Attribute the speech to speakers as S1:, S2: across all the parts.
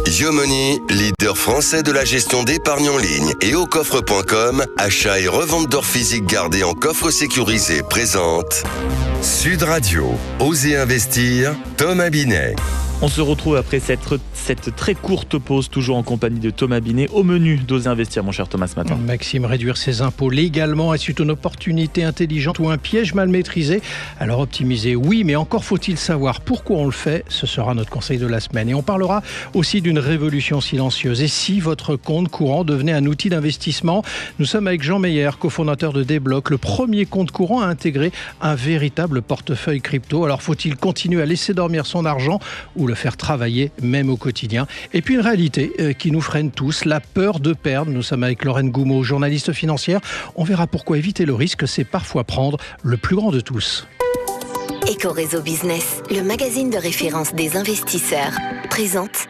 S1: Yomoni, leader français de la gestion d'épargne en ligne et au coffre.com, achat et revente d'or physique gardé en coffre sécurisé, présente Sud Radio, Osez investir, Thomas Binet.
S2: On se retrouve après cette très courte pause, toujours en compagnie de Thomas Binet, au menu d'Oser investir, mon cher Thomas, ce matin.
S3: Maxime, réduire ses impôts légalement, est-ce une opportunité intelligente ou un piège mal maîtrisé? Alors optimiser, oui, mais encore faut-il savoir pourquoi on le fait. Ce sera notre conseil de la semaine. Et on parlera aussi d'une révolution silencieuse. Et si votre compte courant devenait un outil d'investissement? Nous sommes avec Jean Meyer, cofondateur de Débloc, le premier compte courant à intégrer un véritable portefeuille crypto. Alors faut-il continuer à laisser dormir son argent ou le faire travailler même au quotidien? Et puis une réalité qui nous freine tous, la peur de perdre. Nous sommes avec Lorraine Goumeau, journaliste financière. On verra pourquoi éviter le risque, c'est parfois prendre le plus grand de tous.
S4: Eco-Réseau Business, le magazine de référence des investisseurs, présente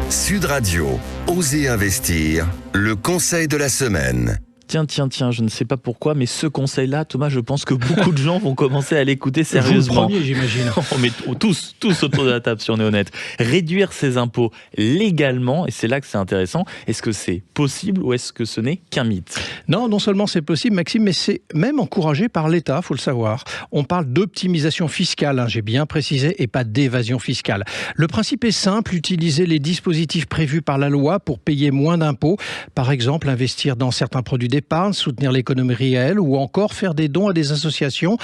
S1: Sud Radio, Osez investir, le conseil de la semaine.
S2: Tiens, je ne sais pas pourquoi, mais ce conseil-là, Thomas, je pense que beaucoup de gens vont commencer à l'écouter sérieusement.
S3: Vous le premier, j'imagine.
S2: Mais tous autour de la table, si on est honnête. Réduire ses impôts légalement, et c'est là que c'est intéressant, est-ce que c'est possible ou est-ce que ce n'est qu'un mythe?
S3: Non seulement c'est possible, Maxime, mais c'est même encouragé par l'État, faut le savoir. On parle d'optimisation fiscale, j'ai bien précisé, et pas d'évasion fiscale. Le principe est simple, utiliser les dispositifs prévus par la loi pour payer moins d'impôts. Par exemple, investir dans certains produits d'épargne, soutenir l'économie réelle ou encore faire des dons à des associations.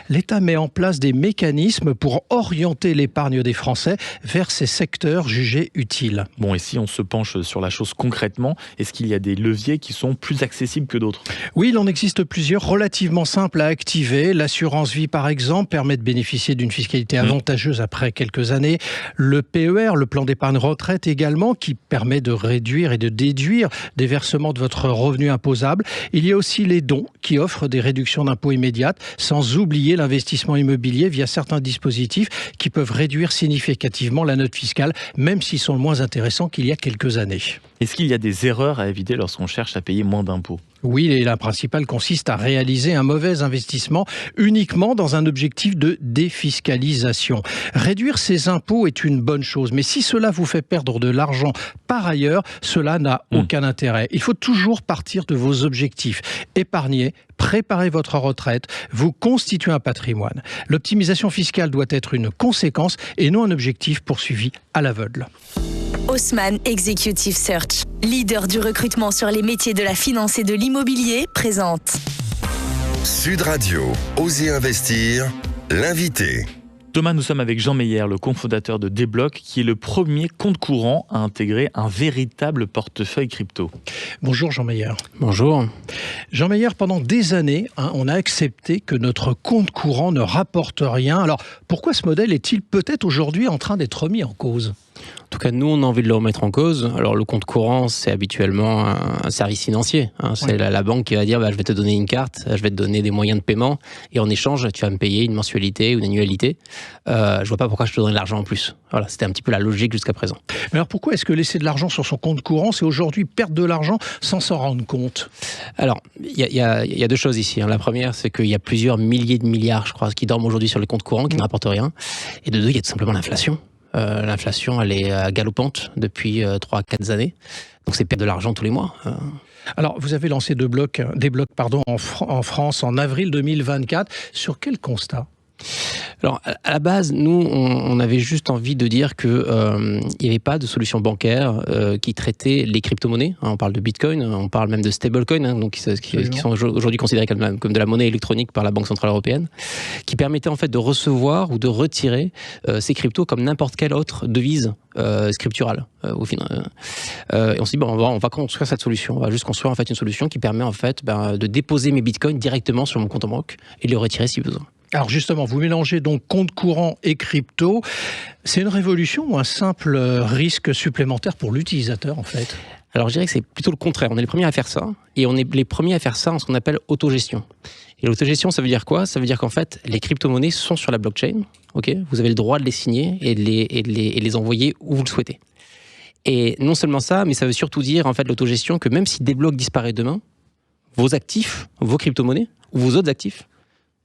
S3: L'État met en place des mécanismes pour orienter l'épargne des Français vers ces secteurs jugés utiles.
S2: Bon, et si on se penche sur la chose concrètement, est-ce qu'il y a des leviers qui sont plus accessibles que d'autres?
S3: Oui, il en existe plusieurs relativement simples à activer. L'assurance vie, par exemple, permet de bénéficier d'une fiscalité avantageuse après quelques années. Le PER, le plan d'épargne retraite également, qui permet de réduire et de déduire des versements de votre revenu imposable. Il y a aussi les dons qui offrent des réductions d'impôts immédiates, sans oublier l'investissement immobilier via certains dispositifs qui peuvent réduire significativement la note fiscale, même s'ils sont moins intéressants qu'il y a quelques années.
S2: Est-ce qu'il y a des erreurs à éviter lorsqu'on cherche à payer moins d'impôts?
S3: Oui, et la principale consiste à réaliser un mauvais investissement uniquement dans un objectif de défiscalisation. Réduire ses impôts est une bonne chose, mais si cela vous fait perdre de l'argent par ailleurs, cela n'a aucun intérêt. Il faut toujours partir de vos objectifs. Épargner, préparer votre retraite, vous constituez un patrimoine. L'optimisation fiscale doit être une conséquence et non un objectif poursuivi à l'aveugle.
S5: Haussmann Executive Search, leader du recrutement sur les métiers de la finance et de l'immobilier, présente
S1: Sud Radio, Osez investir, l'invité.
S2: Thomas, nous sommes avec Jean Meyer, le cofondateur de Débloc, qui est le premier compte courant à intégrer un véritable portefeuille crypto.
S3: Bonjour Jean Meyer.
S6: Bonjour.
S3: Jean Meyer, pendant des années, on a accepté que notre compte courant ne rapporte rien. Alors, pourquoi ce modèle est-il peut-être aujourd'hui en train d'être remis en cause ?
S6: En tout cas, nous, on a envie de le remettre en cause. Alors, le compte courant, c'est habituellement un service financier. C'est la banque qui va dire, je vais te donner une carte, je vais te donner des moyens de paiement, et en échange, tu vas me payer une mensualité ou une annualité. Je vois pas pourquoi je te donne de l'argent en plus. Voilà, c'était un petit peu la logique jusqu'à présent.
S3: Mais alors, pourquoi est-ce que laisser de l'argent sur son compte courant, c'est aujourd'hui perdre de l'argent sans s'en rendre compte ?
S6: Alors, il y a deux choses ici. La première, c'est qu'il y a plusieurs milliers de milliards, je crois, qui dorment aujourd'hui sur le compte courant, qui ne rapportent rien. Et de deux, il y a tout simplement l'inflation. L'inflation, elle est galopante depuis 3-4 années. Donc, c'est perdre de l'argent tous les mois.
S3: Alors, vous avez lancé Débloc en France en avril 2024. Sur quel constat ?
S6: Alors, à la base, nous, on avait juste envie de dire qu'il n'y avait pas de solution bancaire qui traitait les crypto-monnaies. On parle de Bitcoin, on parle même de stablecoin, donc qui sont aujourd'hui considérés comme de la monnaie électronique par la Banque Centrale Européenne, qui permettait en fait de recevoir ou de retirer ces cryptos comme n'importe quelle autre devise scripturale. Et on s'est dit, on va construire cette solution. On va juste construire en fait une solution qui permet en fait de déposer mes bitcoins directement sur mon compte en banque et de les retirer si besoin.
S3: Alors justement, vous mélangez donc compte courant et crypto. C'est une révolution ou un simple risque supplémentaire pour l'utilisateur en fait ?
S6: Alors je dirais que c'est plutôt le contraire. On est les premiers à faire ça et on est les premiers à faire ça en ce qu'on appelle autogestion. Et l'autogestion, ça veut dire quoi ? Ça veut dire qu'en fait, les crypto-monnaies sont sur la blockchain. Vous avez le droit de les signer et de les envoyer où vous le souhaitez. Et non seulement ça, mais ça veut surtout dire en fait l'autogestion que même si Débloc disparaît demain, vos actifs, vos crypto-monnaies ou vos autres actifs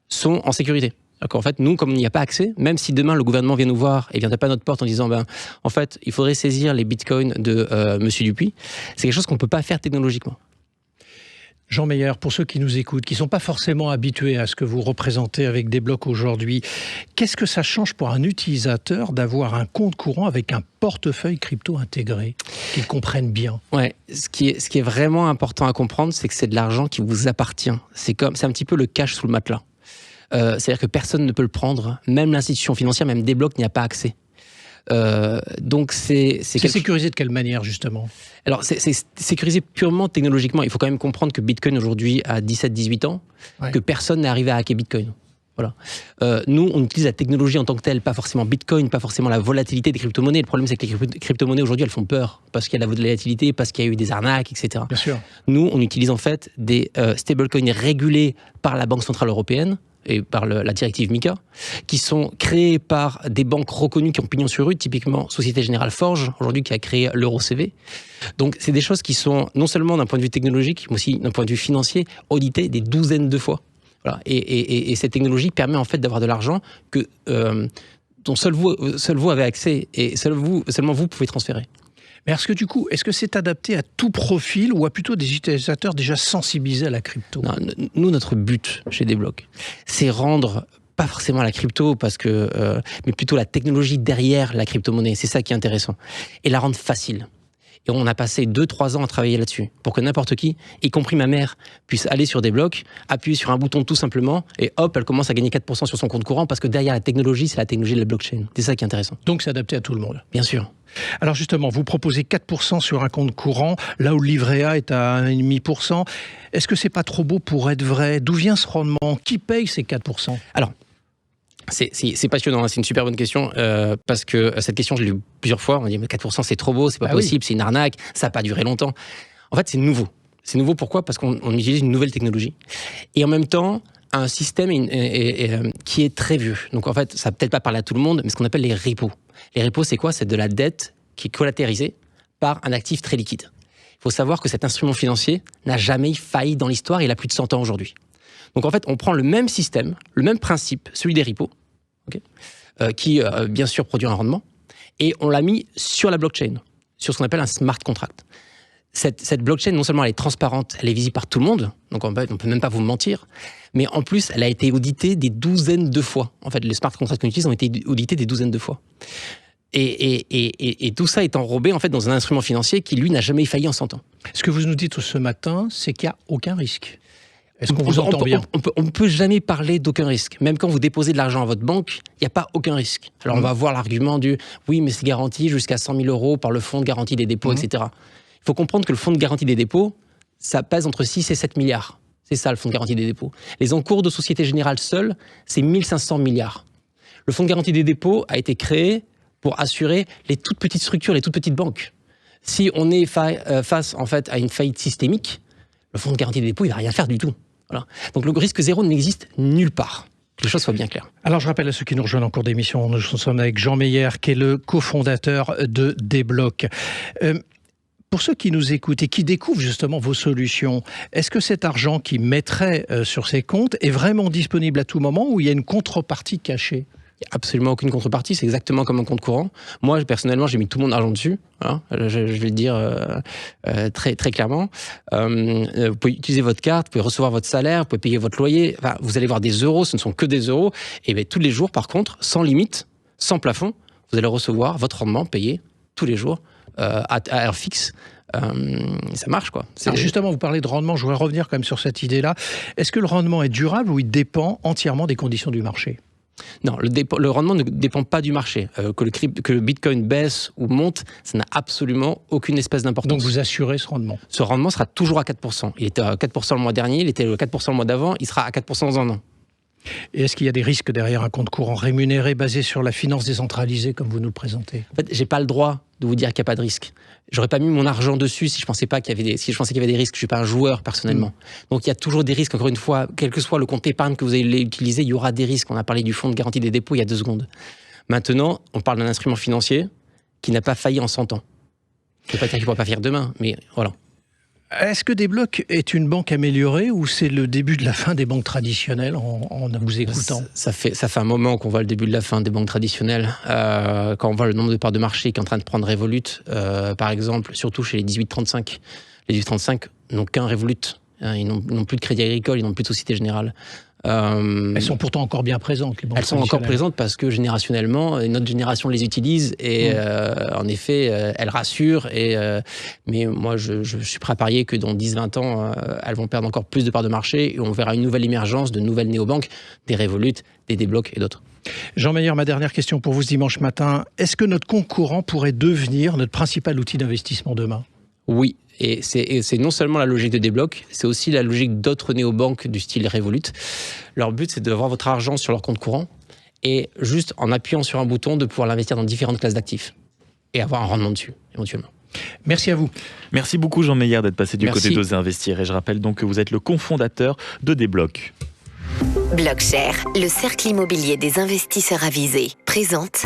S6: sont en sécurité. En fait, nous, comme il n'y a pas accès, même si demain le gouvernement vient nous voir et vient taper à notre porte en disant en fait, il faudrait saisir les bitcoins de Monsieur Dupuis, c'est quelque chose qu'on ne peut pas faire technologiquement.
S3: Jean Meyer, pour ceux qui nous écoutent, qui ne sont pas forcément habitués à ce que vous représentez avec Débloc aujourd'hui, qu'est-ce que ça change pour un utilisateur d'avoir un compte courant avec un portefeuille crypto intégré, qu'ils comprennent bien?
S6: Ouais, ce qui est vraiment important à comprendre, c'est que c'est de l'argent qui vous appartient. C'est un petit peu le cash sous le matelas. C'est-à-dire que personne ne peut le prendre, même l'institution financière, même Débloc n'y a pas accès. Donc c'est
S3: sécurisé de quelle manière, justement?
S6: Alors, c'est sécurisé purement technologiquement. Il faut quand même comprendre que Bitcoin, aujourd'hui, a 17-18 ans, que personne n'est arrivé à hacker Bitcoin. Voilà. Nous, on utilise la technologie en tant que telle, pas forcément Bitcoin, pas forcément la volatilité des crypto-monnaies. Le problème, c'est que les crypto-monnaies, aujourd'hui, elles font peur, parce qu'il y a de la volatilité, parce qu'il y a eu des arnaques, etc.
S3: Bien sûr.
S6: Nous, on utilise en fait des stablecoins régulés par la Banque Centrale Européenne, et par la directive MiCA, qui sont créés par des banques reconnues qui ont pignon sur rue, typiquement Société Générale Forge, aujourd'hui qui a créé l'EuroCV. Donc c'est des choses qui sont, non seulement d'un point de vue technologique, mais aussi d'un point de vue financier, auditées des douzaines de fois. Voilà. Et cette technologie permet en fait d'avoir de l'argent que dont seul vous avez accès, et seulement vous pouvez transférer.
S3: Mais est-ce que c'est adapté à tout profil ou à plutôt des utilisateurs déjà sensibilisés à la crypto?
S6: Non, nous, notre but chez Débloc, c'est rendre, pas forcément la crypto, mais plutôt la technologie derrière la crypto-monnaie. C'est ça qui est intéressant. Et la rendre facile. Et on a passé 2-3 ans à travailler là-dessus, pour que n'importe qui, y compris ma mère, puisse aller sur Débloc, appuyer sur un bouton tout simplement, et hop, elle commence à gagner 4% sur son compte courant, parce que derrière la technologie, c'est la technologie de la blockchain. C'est ça qui est intéressant.
S3: Donc c'est adapté à tout le monde.
S6: Bien sûr.
S3: Alors justement, vous proposez 4% sur un compte courant, là où le livret A est à 1,5%. Est-ce que c'est pas trop beau pour être vrai? D'où vient ce rendement? Qui paye ces 4%?
S6: Alors, c'est passionnant, c'est une super bonne question, parce que cette question, je l'ai eu plusieurs fois. On m'a dit, mais 4%, c'est trop beau, c'est pas possible, c'est une arnaque, ça n'a pas duré longtemps. En fait, c'est nouveau. C'est nouveau, pourquoi? Parce qu'on utilise une nouvelle technologie. Et en même temps, un système qui est très vieux. Donc en fait, ça va peut-être pas parler à tout le monde, mais ce qu'on appelle les repos. Les repos, c'est quoi? C'est de la dette qui est collatérisée par un actif très liquide. Il faut savoir que cet instrument financier n'a jamais failli dans l'histoire, il a plus de 100 ans aujourd'hui. Donc en fait, on prend le même système, le même principe, celui des repos, qui bien sûr produit un rendement, et on l'a mis sur la blockchain, sur ce qu'on appelle un smart contract. Cette blockchain, non seulement elle est transparente, elle est visible par tout le monde, donc on peut même pas vous mentir, mais en plus, elle a été auditée des douzaines de fois. En fait, les smart contracts qu'on utilise ont été audités des douzaines de fois. Et tout ça est enrobé en fait dans un instrument financier qui, lui, n'a jamais failli en 100 ans.
S3: Ce que vous nous dites ce matin, c'est qu'il n'y a aucun risque. Est-ce qu'on vous entend bien?
S6: On ne peut jamais parler d'aucun risque. Même quand vous déposez de l'argent à votre banque, il n'y a pas aucun risque. Alors on va avoir l'argument du « oui, mais c'est garanti jusqu'à 100 000 € par le fonds de garantie des dépôts, etc. » Il faut comprendre que le fonds de garantie des dépôts, ça pèse entre 6 et 7 milliards. C'est ça le fonds de garantie des dépôts. Les encours de Société Générale seuls, c'est 1500 milliards. Le fonds de garantie des dépôts a été créé pour assurer les toutes petites structures, les toutes petites banques. Si on est face en fait à une faillite systémique, le fonds de garantie des dépôts, il ne va rien faire du tout. Voilà. Donc le risque zéro n'existe nulle part. Que les choses soient bien claires.
S3: Alors je rappelle à ceux qui nous rejoignent en cours d'émission, nous sommes avec Jean Meyer, qui est le cofondateur de Débloc. Pour ceux qui nous écoutent et qui découvrent justement vos solutions, est-ce que cet argent qu'ils mettraient sur ces comptes est vraiment disponible à tout moment ou il y a une contrepartie cachée?
S6: Il n'y a absolument aucune contrepartie, c'est exactement comme un compte courant. Moi, personnellement, j'ai mis tout mon argent dessus. Hein, je vais le dire très, très clairement. Vous pouvez utiliser votre carte, vous pouvez recevoir votre salaire, vous pouvez payer votre loyer. Enfin, vous allez voir des euros, ce ne sont que des euros. Et bien, tous les jours, par contre, sans limite, sans plafond, vous allez recevoir votre rendement payé tous les jours à heure fixe. Ça marche, quoi.
S3: Alors justement, vous parlez de rendement, je voudrais revenir quand même sur cette idée-là. Est-ce que le rendement est durable ou il dépend entièrement des conditions du marché?
S6: Non, le rendement ne dépend pas du marché. Que le Bitcoin baisse ou monte, ça n'a absolument aucune espèce d'importance.
S3: Donc vous assurez ce rendement?
S6: Ce rendement sera toujours à 4%. Il était à 4% le mois dernier, il était à 4% le mois d'avant, il sera à 4% dans un an.
S3: Et est-ce qu'il y a des risques derrière un compte courant rémunéré basé sur la finance décentralisée comme vous nous le présentez?
S6: En fait, j'ai pas le droit de vous dire qu'il n'y a pas de risque. J'aurais pas mis mon argent dessus si je pensais pas qu'il y avait des risques. Je suis pas un joueur personnellement. Donc il y a toujours des risques. Encore une fois, quel que soit le compte épargne que vous allez utiliser, il y aura des risques. On a parlé du fonds de garantie des dépôts il y a 2 secondes. Maintenant, on parle d'un instrument financier qui n'a pas failli en 100 ans. Je ne veux pas dire qu'il ne pourra pas faire demain, mais voilà.
S3: Est-ce que Desblocs est une banque améliorée ou c'est le début de la fin des banques traditionnelles en vous écoutant?
S6: Ça fait un moment qu'on voit le début de la fin des banques traditionnelles. Quand on voit le nombre de parts de marché qui est en train de prendre Revolut, par exemple, surtout chez les 18-35. Les 18-35 n'ont qu'un Revolut. Ils n'ont plus de Crédit Agricole, ils n'ont plus de Société Générale.
S3: Elles sont pourtant encore bien présentes, les banques
S6: Elles sont encore présentes parce que générationnellement, notre génération les utilise et en effet, elles rassurent. Mais moi, je suis prêt à parier que dans 10-20 ans, elles vont perdre encore plus de parts de marché et on verra une nouvelle émergence de nouvelles néobanques, des Revolut, des Desblocs et d'autres.
S3: Jean Meyer, ma dernière question pour vous ce dimanche matin. Est-ce que notre concurrent pourrait devenir notre principal outil d'investissement demain?
S6: Oui. Et c'est non seulement la logique de Desblocs, c'est aussi la logique d'autres néobanques du style Revolut. Leur but, c'est d'avoir votre argent sur leur compte courant et juste en appuyant sur un bouton, de pouvoir l'investir dans différentes classes d'actifs et avoir un rendement dessus, éventuellement.
S3: Merci à vous.
S2: Merci beaucoup Jean Meyer d'être passé du
S6: Merci.
S2: côté d'Oser Investir. Et je rappelle donc que vous êtes le cofondateur de Desblocs.
S4: Blockshare, le cercle immobilier des investisseurs avisés, présente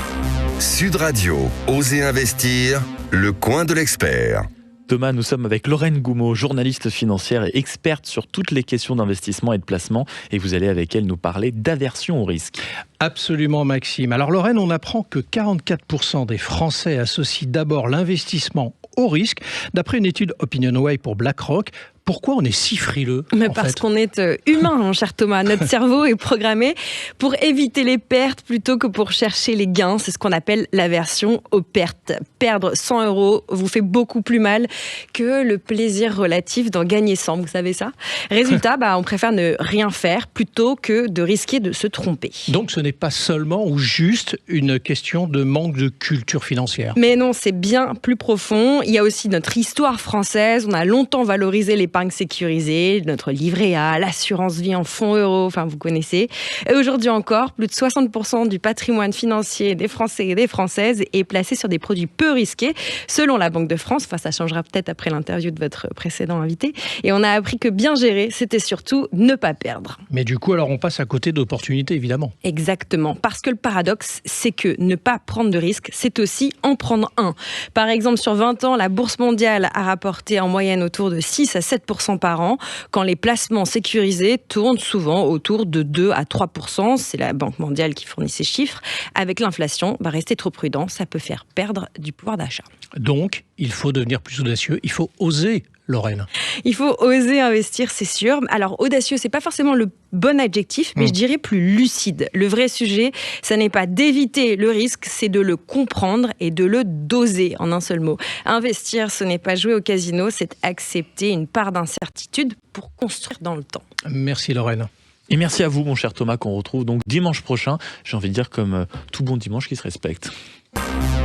S1: Sud Radio, Osez investir, le coin de l'expert.
S2: Thomas, nous sommes avec Lorraine Goumeau, journaliste financière et experte sur toutes les questions d'investissement et de placement. Et vous allez avec elle nous parler d'aversion au risque.
S3: Absolument, Maxime. Alors Lorraine, on apprend que 44% des Français associent d'abord l'investissement au risque, d'après une étude OpinionWay pour BlackRock. Pourquoi on est si frileux?
S7: Parce qu'on est humain, mon cher Thomas. Notre cerveau est programmé pour éviter les pertes plutôt que pour chercher les gains. C'est ce qu'on appelle l'aversion aux pertes. Perdre 100 € vous fait beaucoup plus mal que le plaisir relatif d'en gagner 100. Vous savez ça? Résultat, on préfère ne rien faire plutôt que de risquer de se tromper.
S3: Donc ce n'est pas seulement ou juste une question de manque de culture financière.
S7: Mais non, c'est bien plus profond. Il y a aussi notre histoire française. On a longtemps valorisé l'épargne sécurisée, notre livret A, l'assurance vie en fonds euros, enfin vous connaissez. Et aujourd'hui encore, plus de 60% du patrimoine financier des Français et des Françaises est placé sur des produits peu risqués, selon la Banque de France. Enfin, ça changera peut-être après l'interview de votre précédent invité. Et on a appris que bien gérer, c'était surtout ne pas perdre.
S3: Mais du coup, alors on passe à côté d'opportunités, évidemment.
S7: Exactement. Parce que le paradoxe, c'est que ne pas prendre de risques, c'est aussi en prendre un. Par exemple, sur 20 ans, la bourse mondiale a rapporté en moyenne autour de 6 à 7% par an, quand les placements sécurisés tournent souvent autour de 2 à 3%. C'est la Banque mondiale qui fournit ces chiffres. Avec l'inflation, rester trop prudent, ça peut faire perdre du pouvoir d'achat.
S3: Donc, il faut devenir plus audacieux, il faut oser, Lorraine.
S7: Il faut oser investir, c'est sûr. Alors, audacieux, c'est pas forcément le bon adjectif, mais je dirais plus lucide. Le vrai sujet, ça n'est pas d'éviter le risque, c'est de le comprendre et de le doser, en un seul mot. Investir, ce n'est pas jouer au casino, c'est accepter une part d'incertitude pour construire dans le temps.
S3: Merci, Lorraine.
S2: Et merci à vous, mon cher Thomas, qu'on retrouve donc dimanche prochain. J'ai envie de dire comme tout bon dimanche qui se respecte.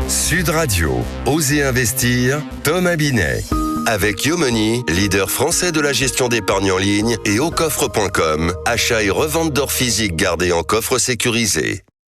S1: Sud Radio, Osez investir, Thomas Binet. Avec Yomoney, leader français de la gestion d'épargne en ligne, et aucoffre.com, achat et revente d'or physique gardé en coffre sécurisé.